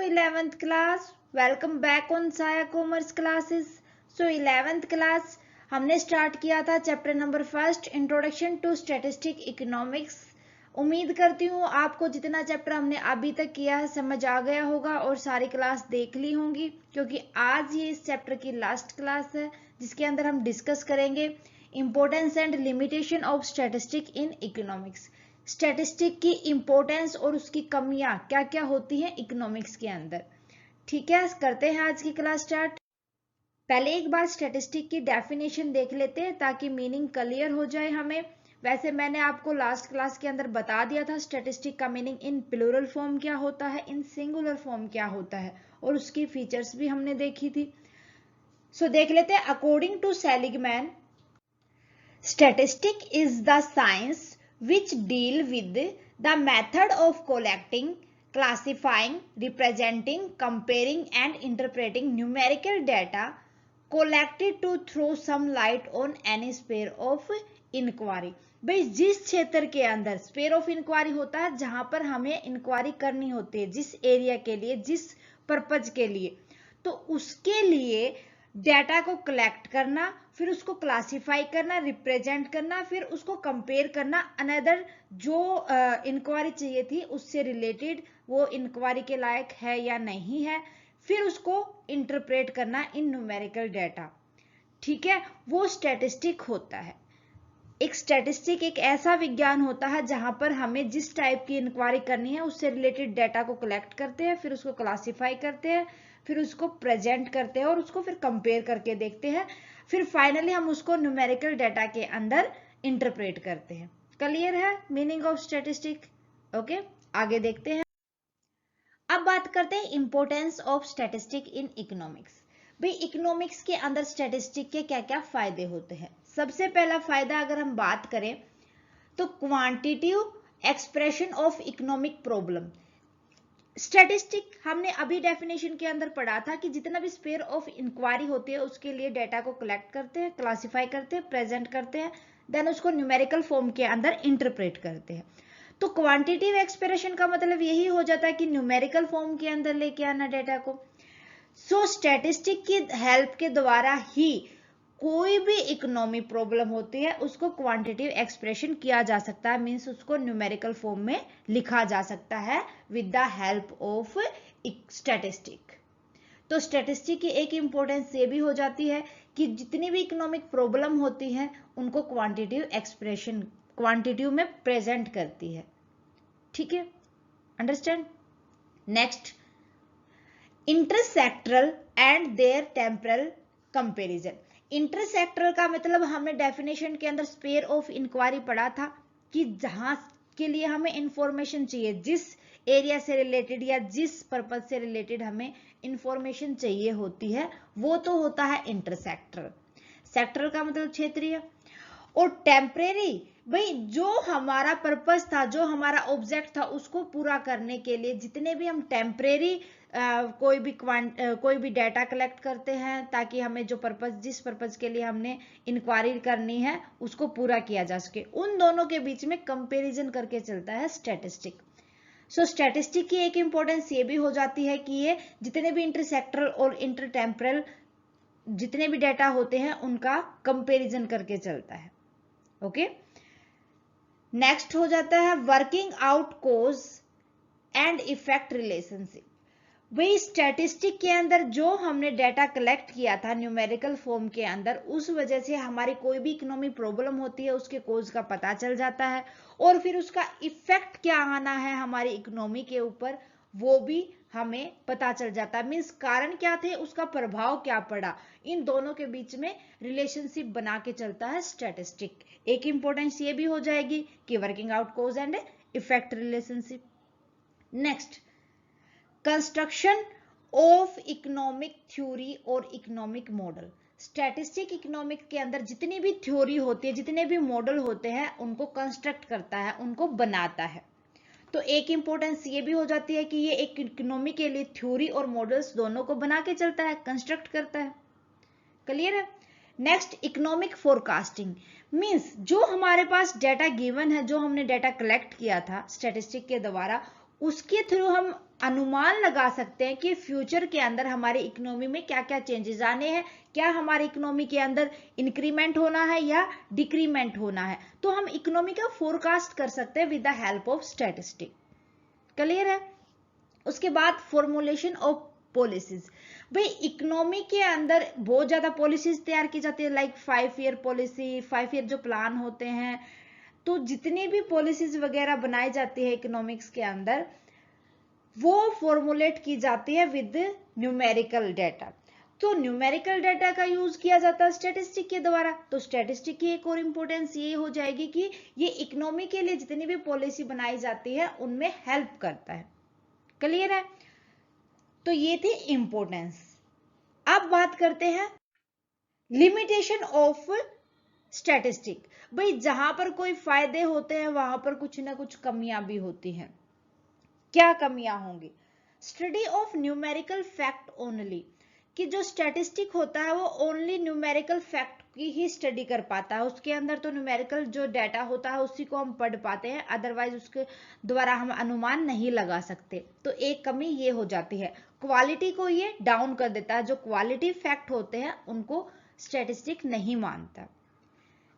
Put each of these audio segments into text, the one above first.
11th class. Welcome back on Saya Commerce classes. So 11th class हमने start किया था chapter number first introduction to statistic economics. उम्मीद करती हूँ आपको जितना चैप्टर हमने अभी तक किया है समझ आ गया होगा और सारी क्लास देख ली होंगी, क्योंकि आज ये इस चैप्टर की लास्ट क्लास है जिसके अंदर हम डिस्कस करेंगे importance and limitation of statistic in economics. Statistic की इंपॉर्टेंस और उसकी कमियां क्या क्या होती हैं इकोनॉमिक्स के अंदर. ठीक है, करते हैं आज की क्लास स्टार्ट. पहले एक बार स्टैटिस्टिक की डेफिनेशन देख लेते हैं ताकि मीनिंग क्लियर हो जाए हमें. वैसे मैंने आपको लास्ट क्लास के अंदर बता दिया था स्टैटिस्टिक का मीनिंग इन प्लूरल फॉर्म क्या होता है, इन सिंगुलर फॉर्म क्या होता है, और उसकी फीचर्स भी हमने देखी थी. सो देख लेते हैं. According to Seligman, statistic is the science which deal with the method of collecting, classifying, representing, comparing and interpreting numerical data collected to throw some light on any sphere of inquiry. भाई जिस क्षेत्र के अंदर sphere of inquiry होता है जहां पर हमें इंक्वायरी करनी होती है, जिस एरिया के लिए, जिस पर्पज के लिए, तो उसके लिए डेटा को कलेक्ट करना, फिर उसको क्लासिफाई करना, रिप्रेजेंट करना, फिर उसको कंपेयर करना अनदर जो इंक्वायरी चाहिए थी उससे रिलेटेड, वो इंक्वायरी के लायक है या नहीं है, फिर उसको इंटरप्रेट करना इन न्यूमेरिकल डेटा. ठीक है, वो स्टैटिस्टिक होता है. एक स्टैटिस्टिक एक ऐसा विज्ञान होता है जहां पर हमें जिस टाइप की इंक्वायरी करनी है उससे रिलेटेड डेटा को कलेक्ट करते हैं, फिर उसको क्लासिफाई करते हैं, फिर उसको प्रेजेंट करते हैं और उसको फिर कंपेयर करके देखते हैं, फिर फाइनली हम उसको न्यूमेरिकल डेटा के अंदर इंटरप्रेट करते हैं. क्लियर है मीनिंग ऑफ स्टैटिस्टिक? ओके, आगे देखते हैं. अब बात करते हैं importance of statistic in economics. भाई इकोनॉमिक्स के अंदर स्टैटिस्टिक के क्या क्या फायदे होते हैं. सबसे पहला फायदा अगर हम बात करें तो quantitative expression of economic problem. Statistic हमने अभी डेफिनेशन के अंदर पढ़ा था कि जितना भी स्पेयर ऑफ इंक्वायरी होती है उसके लिए डेटा को कलेक्ट करते हैं, क्लासिफाई करते हैं, प्रेजेंट करते हैं, देन उसको न्यूमेरिकल फॉर्म के अंदर इंटरप्रेट करते हैं. तो क्वांटिटेटिव एक्सप्रेशन का मतलब यही हो जाता है कि न्यूमेरिकल फॉर्म के अंदर लेके आना डेटा को. सो स्टैटिस्टिक की हेल्प के द्वारा ही कोई भी इकोनॉमी प्रॉब्लम होती है उसको क्वांटिटेटिव एक्सप्रेशन किया जा सकता है, मींस उसको न्यूमेरिकल फॉर्म में लिखा जा सकता है with the help of statistic. तो स्टैटिस्टिक की एक इंपॉर्टेंस ये भी हो जाती है कि जितनी भी इकोनॉमिक प्रॉब्लम होती है उनको क्वांटिटेटिव एक्सप्रेशन क्वांटिटेटिव में प्रेजेंट करती है. ठीक है, understand. Next, intersectoral and their temporal comparison. Intersectoral का मतलब हमने डेफिनेशन के अंदर स्पेयर ऑफ इंक्वायरी पढ़ा था कि जहां के लिए हमें इंफॉर्मेशन चाहिए, जिस एरिया से रिलेटेड या जिस पर्पज से रिलेटेड हमें इंफॉर्मेशन चाहिए होती है वो तो होता है इंटरसेक्टरल. सेक्टरल का मतलब क्षेत्रीय. और टेम्परेरी, भाई जो हमारा पर्पस था, जो हमारा ऑब्जेक्ट था उसको पूरा करने के लिए जितने भी हम टेम्परेरी कोई भी डेटा कलेक्ट करते हैं ताकि हमें जो पर्पस, जिस पर्पस के लिए हमने इंक्वायरी करनी है उसको पूरा किया जा सके, उन दोनों के बीच में कंपैरिजन करके चलता है स्टैटिस्टिक. सो स्टैटिस्टिक की एक इंपॉर्टेंस ये भी हो जाती है कि ये जितने भी इंटरसेक्टरल और इंटरटेम्परल जितने भी डेटा होते हैं उनका कंपैरिजन करके चलता है. ओके, नेक्स्ट हो जाता है working out cause and effect relationship. वही स्टैटिस्टिक के अंदर जो हमने डेटा कलेक्ट किया था न्यूमेरिकल फॉर्म के अंदर, उस वजह से हमारी कोई भी इकोनॉमी प्रॉब्लम होती है उसके कोज का पता चल जाता है, और फिर उसका इफेक्ट क्या आना है हमारी इकोनॉमी के ऊपर वो भी हमें पता चल जाता है. मीन्स कारण क्या थे, उसका प्रभाव क्या पड़ा, इन दोनों के बीच में रिलेशनशिप बना के चलता है स्टैटिस्टिक. एक इंपॉर्टेंस ये भी हो जाएगी कि working out cause and effect relationship. Next, construction of economic theory और इकोनॉमिक मॉडल. स्टैटिस्टिक इकोनॉमिक के अंदर जितनी भी थ्योरी होती है, जितने भी मॉडल होते हैं उनको कंस्ट्रक्ट करता है, उनको बनाता है. तो एक इंपॉर्टेंस ये भी हो जाती है कि ये एक इकोनॉमी के लिए थ्योरी और मॉडल्स दोनों को बना के चलता है, कंस्ट्रक्ट करता है. क्लियर है. Next, economic forecasting. मींस जो हमारे पास डेटा गिवन है, जो हमने डेटा कलेक्ट किया था स्टैटिस्टिक के द्वारा, उसके थ्रू हम अनुमान लगा सकते हैं कि फ्यूचर के अंदर हमारी इकोनॉमी में क्या क्या चेंजेस आने हैं, क्या हमारी इकोनॉमी के अंदर इंक्रीमेंट होना है या डिक्रीमेंट होना है। तो हम इकोनॉमी का फोरकास्ट कर सकते हैं with the help of statistic. Clear है। उसके बाद फॉर्मुलेशन ऑफ पॉलिसीज। भाई इकोनॉमी के अंदर बहुत ज्यादा पॉलिसीज तैयार की जाती है, लाइक 5 ईयर पॉलिसी, 5 ईयर जो प्लान होते हैं। तो जितनी भी पॉलिसीज वगैरह बनाई जाती है इकोनॉमिक्स के अंदर, वो फॉर्मुलेट की जाती है विद न्यूमेरिकल डेटा। तो न्यूमेरिकल डेटा का यूज किया जाता है स्टैटिस्टिक के द्वारा। तो स्टैटिस्टिक की एक और इंपॉर्टेंस ये हो जाएगी कि ये इकोनॉमी के लिए जितनी भी पॉलिसी बनाई जाती है उनमें हेल्प करता है। क्लियर है। तो ये थी इंपॉर्टेंस। अब बात करते हैं लिमिटेशन ऑफ स्टैटिस्टिक। भाई जहां पर कोई फायदे होते हैं वहां पर कुछ ना कुछ कमियां भी होती हैं। क्या कमियां होंगी? Study of numerical fact only, कि जो स्टैटिस्टिक होता है वो ओनली न्यूमेरिकल फैक्ट की ही स्टडी कर पाता है। उसके अंदर तो न्यूमेरिकल जो डाटा होता है उसी को हम पढ़ पाते हैं, अदरवाइज उसके द्वारा हम अनुमान नहीं लगा सकते। तो एक कमी ये हो जाती है, क्वालिटी को ये डाउन कर देता है। जो क्वालिटी फैक्ट होते हैं उनको स्टैटिस्टिक नहीं मानता।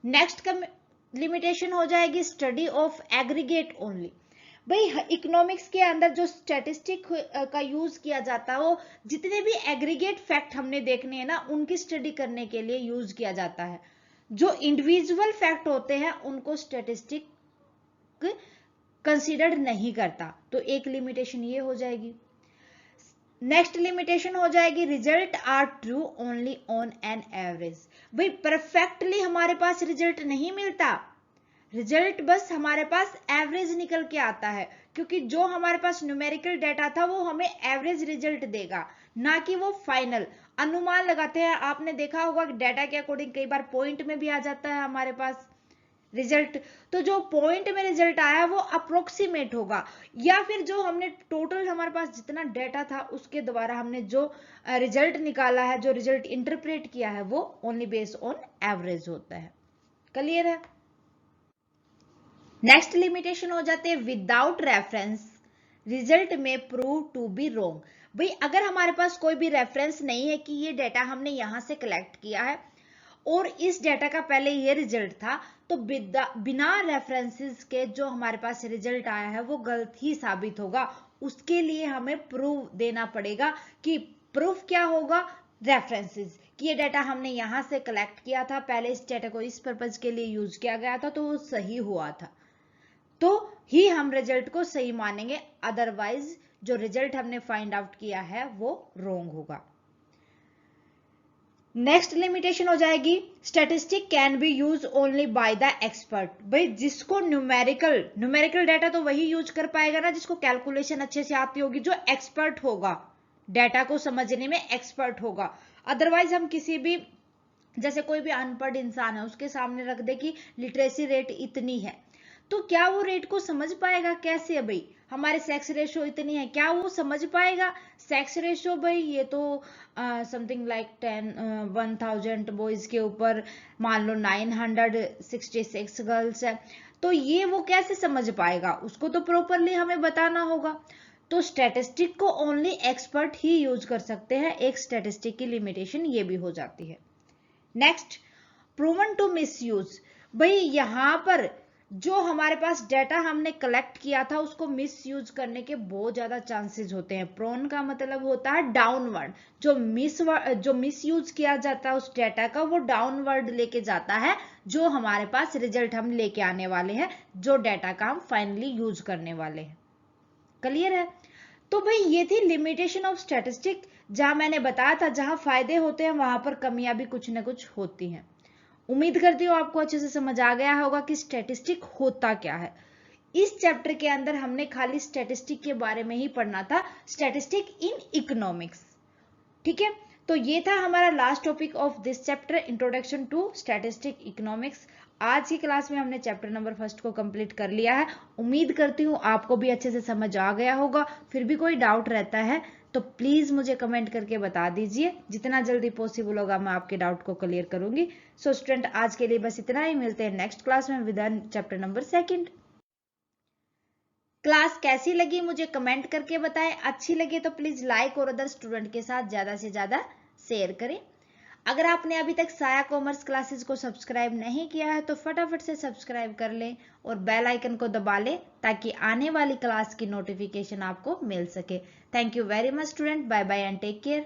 नेक्स्ट लिमिटेशन हो जाएगी स्टडी ऑफ एग्रीगेट ओनली। भाई इकोनॉमिक्स के अंदर जो स्टैटिस्टिक का यूज किया जाता है वो जितने भी एग्रीगेट फैक्ट हमने देखने हैं ना उनकी स्टडी करने के लिए यूज किया जाता है। जो इंडिविजुअल फैक्ट होते हैं उनको स्टैटिस्टिक कंसीडर्ड नहीं करता। तो एक लिमिटेशन ये हो जाएगी। नेक्स्ट लिमिटेशन हो जाएगी result are true only on an average. भाई परफेक्टली हमारे पास रिजल्ट नहीं मिलता, रिजल्ट बस हमारे पास एवरेज निकल के आता है, क्योंकि जो हमारे पास न्यूमेरिकल डाटा था वो हमें एवरेज रिजल्ट देगा, ना कि वो फाइनल। अनुमान लगाते हैं, आपने देखा होगा कि डाटा के अकॉर्डिंग कई बार पॉइंट में भी आ जाता है हमारे पास रिजल्ट। तो जो पॉइंट में रिजल्ट आया वो अप्रोक्सीमेट होगा, या फिर जो हमने टोटल हमारे पास जितना डाटा था उसके द्वारा हमने जो रिजल्ट निकाला है, जो रिजल्ट इंटरप्रेट किया है, वो ओनली बेस्ड ऑन एवरेज होता है। क्लियर है। नेक्स्ट लिमिटेशन हो जाते हैं विदाउट रेफरेंस रिजल्ट में प्रूव टू बी रोंग। भाई अगर हमारे पास कोई भी रेफरेंस नहीं है कि ये डाटा हमने यहां से कलेक्ट किया है और इस डाटा का पहले ये रिजल्ट था, तो बिना रेफरेंसेस के जो हमारे पास रिजल्ट आया है वो गलत ही साबित होगा। उसके लिए हमें प्रूफ देना पड़ेगा। कि प्रूफ क्या होगा? रेफरेंसेस, कि ये डाटा हमने यहां से कलेक्ट किया था, पहले इस डाटा को इस पर्पज के लिए यूज किया गया था, तो वो सही हुआ था, तो ही हम रिजल्ट को सही मानेंगे। अदरवाइज जो रिजल्ट हमने फाइंड आउट किया है वो रॉन्ग होगा। नेक्स्ट लिमिटेशन हो जाएगी statistic can be use only by the expert. भाई जिसको न्यूमेरिकल डाटा तो वही यूज कर पाएगा ना जिसको कैलकुलेशन अच्छे से आती होगी, जो एक्सपर्ट होगा, डाटा को समझने में एक्सपर्ट होगा। अदरवाइज हम किसी भी, जैसे कोई भी अनपढ़ इंसान है उसके सामने रख दे कि लिटरेसी रेट इतनी है, तो क्या वो रेट को समझ पाएगा? कैसे है भाई, हमारे सेक्स रेशो इतनी है, क्या वो समझ पाएगा? सेक्स रेशो भाई ये तो समथिंग लाइक 1000 बॉयज के ऊपर मान लो 966 गर्ल्स है, तो ये वो कैसे समझ पाएगा? उसको तो प्रॉपरली हमें बताना होगा। तो स्टैटिस्टिक को ओनली एक्सपर्ट ही यूज कर सकते हैं। एक स्टैटिस्टिक की लिमिटेशन ये भी हो जाती है। Next, proven to misuse. भाई यहां पर जो हमारे पास डाटा हमने कलेक्ट किया था उसको मिसयूज करने के बहुत ज्यादा चांसेस होते हैं। प्रोन का मतलब होता है डाउनवर्ड, जो मिसयूज किया जाता है उस डाटा का, वो डाउनवर्ड लेके जाता है जो हमारे पास रिजल्ट हम लेके आने वाले हैं, जो डाटा का हम फाइनली यूज करने वाले हैं। क्लियर है। तो भाई ये थी लिमिटेशन ऑफ स्टैटिस्टिक। जहां मैंने बताया था जहां फायदे होते हैं वहां पर कमियां भी कुछ ना कुछ होती हैं। उम्मीद करती हूँ आपको अच्छे से समझ आ गया होगा कि स्टैटिस्टिक होता क्या है। इस चैप्टर के अंदर हमने खाली स्टैटिस्टिक के बारे में ही पढ़ना था, स्टैटिस्टिक इन इकोनॉमिक्स। ठीक है, तो ये था हमारा last topic of this chapter, introduction to statistic economics. आज की क्लास में हमने चैप्टर नंबर 1 को कंप्लीट कर लिया है। उम्मीद करती हूँ आपको भी अच्छे से समझ आ गया होगा। फिर भी कोई डाउट रहता है तो प्लीज मुझे कमेंट करके बता दीजिए, जितना जल्दी पॉसिबल होगा मैं आपके डाउट को क्लियर करूंगी। सो स्टूडेंट आज के लिए बस इतना ही, मिलते हैं नेक्स्ट क्लास में विद चैप्टर नंबर 2। क्लास कैसी लगी मुझे कमेंट करके बताएं। अच्छी लगे तो प्लीज लाइक और अदर स्टूडेंट के साथ ज्यादा से ज्यादा शेयर करें। अगर आपने अभी तक साया कॉमर्स क्लासेस को सब्सक्राइब नहीं किया है तो फटाफट से सब्सक्राइब कर लें और बेल आइकन को दबा लें ताकि आने वाली क्लास की नोटिफिकेशन आपको मिल सके। Thank you very much student, bye bye and take care.